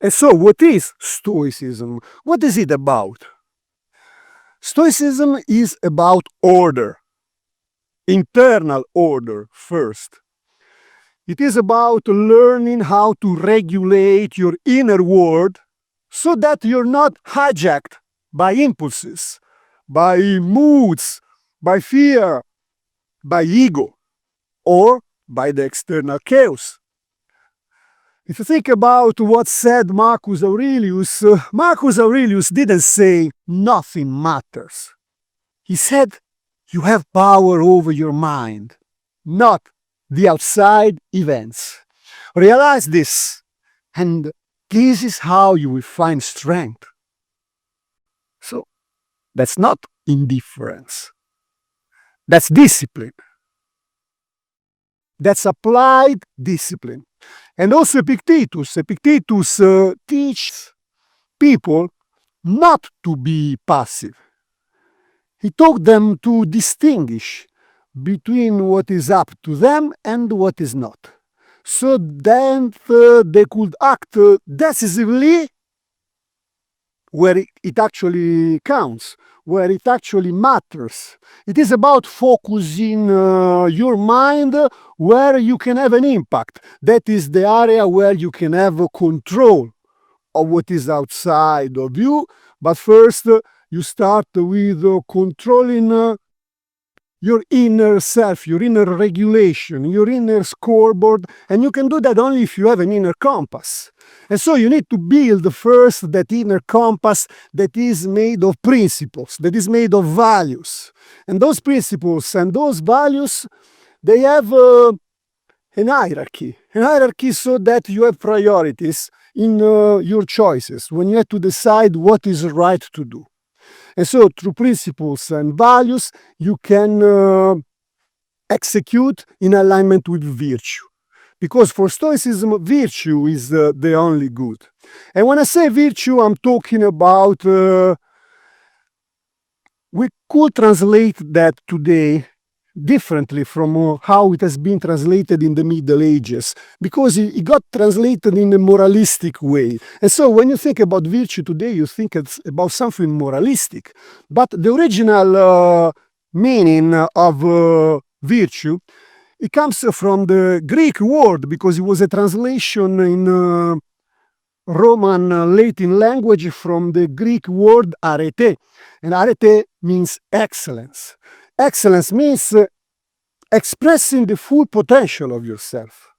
And so what is Stoicism? What is it about? Stoicism is about order, internal order first. It is about learning how to regulate your inner world so that you're not hijacked by impulses, by moods, by fear, by ego, or by the external chaos. If you think about what said Marcus Aurelius didn't say nothing matters. He said you have power over your mind, not the outside events. Realize this, and this is how you will find strength. So that's not indifference. That's discipline. That's applied discipline. And also Epictetus teaches people not to be passive. He taught them to distinguish between what is up to them and what is not, so that they could act decisively where it actually counts, where it actually matters. It is about focusing your mind where you can have an impact. That is the area where you can have control of what is outside of you. But first, you start with controlling your inner self, your inner regulation, your inner scoreboard, and you can do that only if you have an inner compass. And so you need to build first that inner compass that is made of principles, that is made of values. And those principles and those values, they have an hierarchy so that you have priorities in your choices when you have to decide what is right to do. And so through principles and values, you can execute in alignment with virtue. Because for Stoicism, virtue is the only good. And when I say virtue, I'm talking about, we could translate that today differently from how it has been translated in the Middle Ages, because it got translated in a moralistic way. And so when you think about virtue today, you think it's about something moralistic. But the original meaning of virtue, it comes from the Greek word, because it was a translation in Roman Latin language from the Greek word arete. And arete means excellence. Excellence means expressing the full potential of yourself.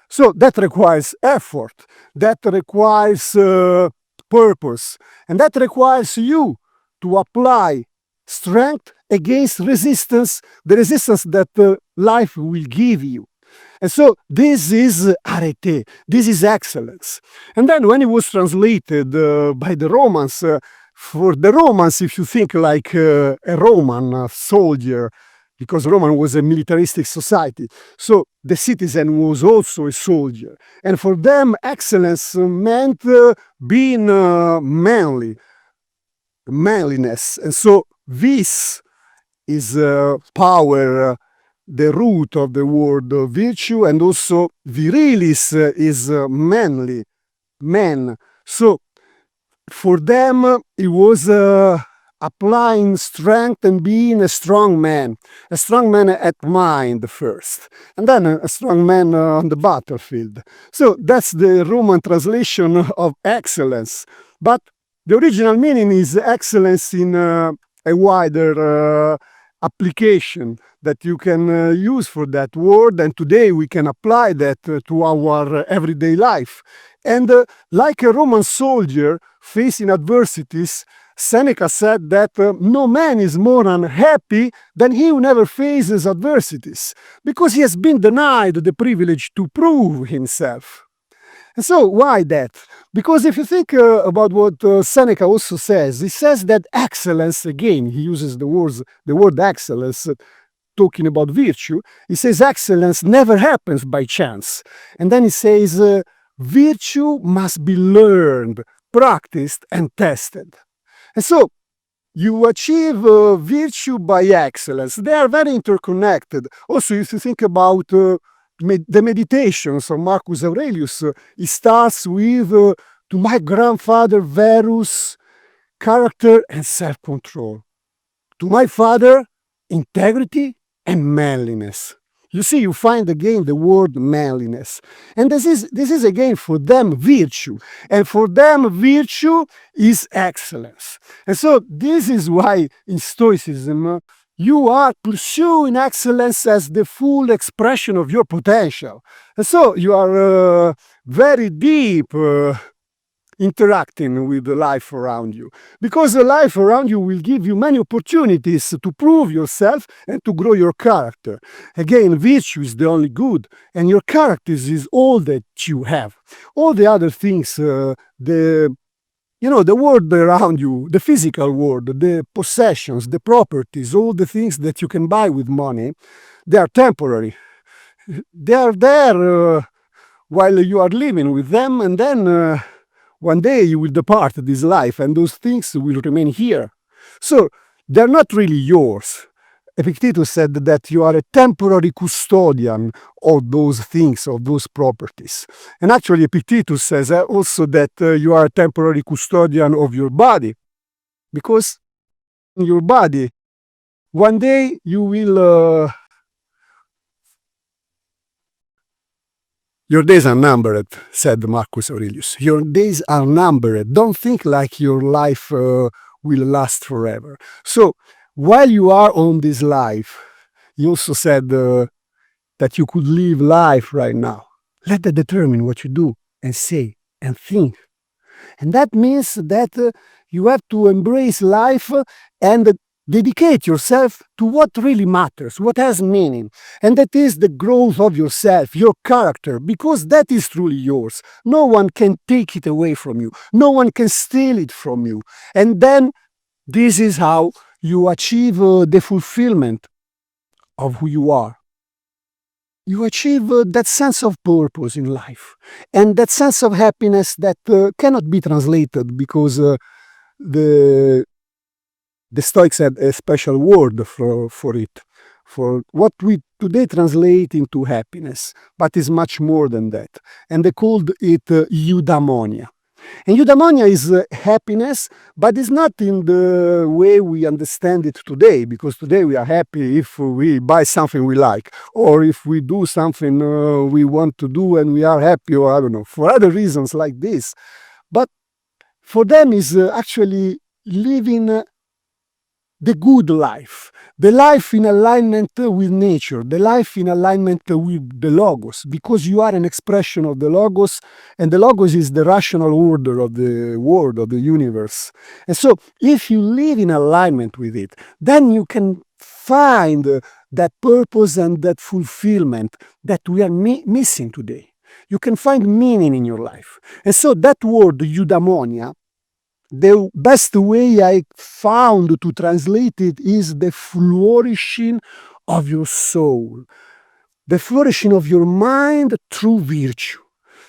So that requires effort, that requires purpose, and that requires you to apply strength against resistance, the resistance that life will give you. And so this is arete, this is excellence. And then when it was translated by the Romans, for the Romans, if you think like a Roman soldier, because Roman was a militaristic society, so the citizen was also a soldier. And for them, excellence meant being manly, manliness. And so this is power, the root of the word virtue, and also virilis is manly, man. So for them, it was applying strength and being a strong man at mind first, and then a strong man on the battlefield. So that's the Roman translation of excellence. But the original meaning is excellence in a wider application that you can use for that word, and today we can apply that to our everyday life. And like a Roman soldier facing adversities, Seneca said that no man is more unhappy than he who never faces adversities, because he has been denied the privilege to prove himself. And so why that? Because if you think about what Seneca also says, he says that excellence, again, he uses the word excellence, talking about virtue. He says excellence never happens by chance. And then he says virtue must be learned, practiced, and tested. And so you achieve virtue by excellence. They are very interconnected. Also, if you think about the meditations of Marcus Aurelius, it starts with to my grandfather, Verus, character and self-control. To my father, integrity and manliness. You see, you find again the word manliness. And this is again for them virtue. And for them, virtue is excellence. And so this is why in Stoicism, you are pursuing excellence as the full expression of your potential. And so you are very deep interacting with the life around you, because the life around you will give you many opportunities to prove yourself and to grow your character. Again, virtue is the only good, and your character is all that you have. All the other things, the world around you, the physical world, the possessions, the properties, all the things that you can buy with money, they are temporary. They are there while you are living with them, and then one day you will depart this life, and those things will remain here. So they're not really yours. Epictetus said that you are a temporary custodian of those things, of those properties. And actually, Epictetus says also that you are a temporary custodian of your body, because in your body, one day you will. Your days are numbered, said Marcus Aurelius. Your days are numbered. Don't think like your life will last forever. So, while you are on this life, he also said that you could live life right now. Let that determine what you do and say and think. And that means that you have to embrace life and dedicate yourself to what really matters, what has meaning. And that is the growth of yourself, your character, because that is truly yours. No one can take it away from you. No one can steal it from you. And then this is how you achieve the fulfillment of who you are. You achieve that sense of purpose in life and that sense of happiness that cannot be translated, because the Stoics had a special word for it, for what we today translate into happiness, but is much more than that. And they called it eudaimonia. And eudaimonia is happiness, but it's not in the way we understand it today, because today we are happy if we buy something we like, or if we do something we want to do and we are happy, or I don't know, for other reasons like this. But for them is actually living the good life, the life in alignment with nature, the life in alignment with the Logos, because you are an expression of the Logos, and the Logos is the rational order of the world, of the universe. And so, if you live in alignment with it, then you can find that purpose and that fulfillment that we are missing today. You can find meaning in your life. And so, that word, eudaimonia, the best way I found to translate it is the flourishing of your soul, the flourishing of your mind through virtue.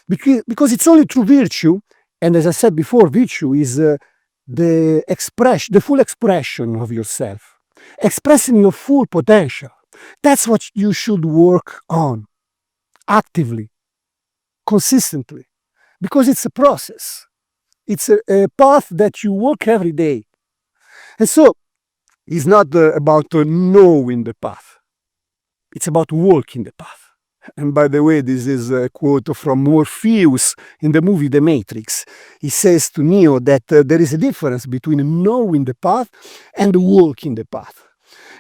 Because it's only through virtue, and as I said before, virtue is the full expression of yourself, expressing your full potential. That's what you should work on actively, consistently, because it's a process. It's a path that you walk every day. And so it's not about knowing the path. It's about walking the path. And by the way, this is a quote from Morpheus in the movie The Matrix. He says to Neo that there is a difference between knowing the path and walking the path.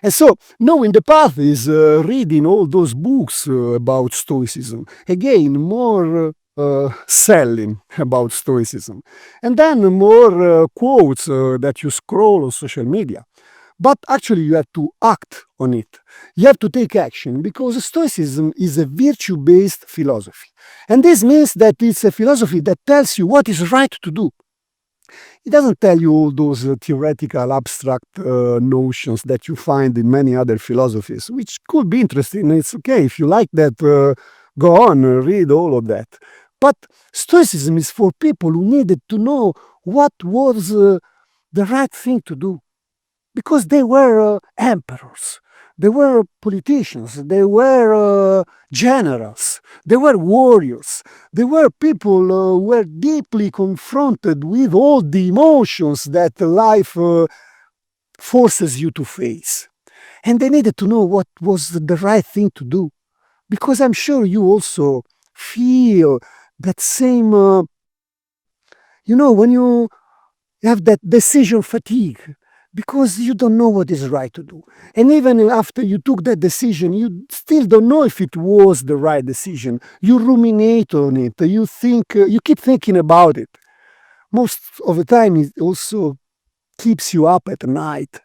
And so knowing the path is reading all those books about Stoicism. Again, more selling about Stoicism. And then more quotes that you scroll on social media. But actually you have to act on it. You have to take action, because Stoicism is a virtue-based philosophy. And this means that it's a philosophy that tells you what is right to do. It doesn't tell you all those theoretical, abstract notions that you find in many other philosophies, which could be interesting. It's okay if you like that, go on, read all of that. But Stoicism is for people who needed to know what was the right thing to do. Because they were emperors. They were politicians, they were generals, they were warriors, they were people who were deeply confronted with all the emotions that life forces you to face. And they needed to know what was the right thing to do. Because I'm sure you also feel that same, when you have that decision fatigue, because you don't know what is right to do. And even after you took that decision, you still don't know if it was the right decision. You ruminate on it, you think, you keep thinking about it. Most of the time, it also keeps you up at night.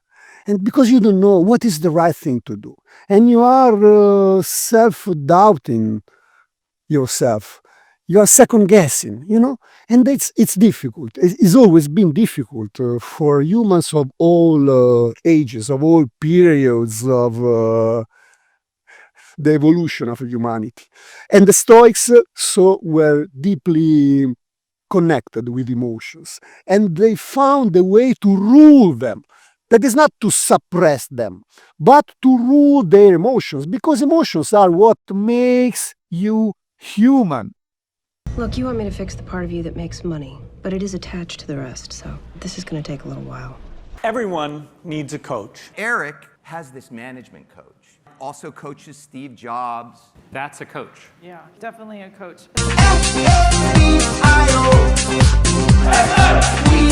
And because you don't know what is the right thing to do. And you are self-doubting yourself. You are second-guessing, And it's difficult. It's always been difficult for humans of all ages, of all periods of the evolution of humanity. And the Stoics were deeply connected with emotions. And they found a way to rule them. That is not to suppress them, but to rule their emotions, because emotions are what makes you human. Look, you want me to fix the part of you that makes money, but it is attached to the rest, so this is going to take a little while. Everyone needs a coach. Eric has this management coach. Also coaches Steve Jobs. That's a coach. Yeah, definitely a coach. We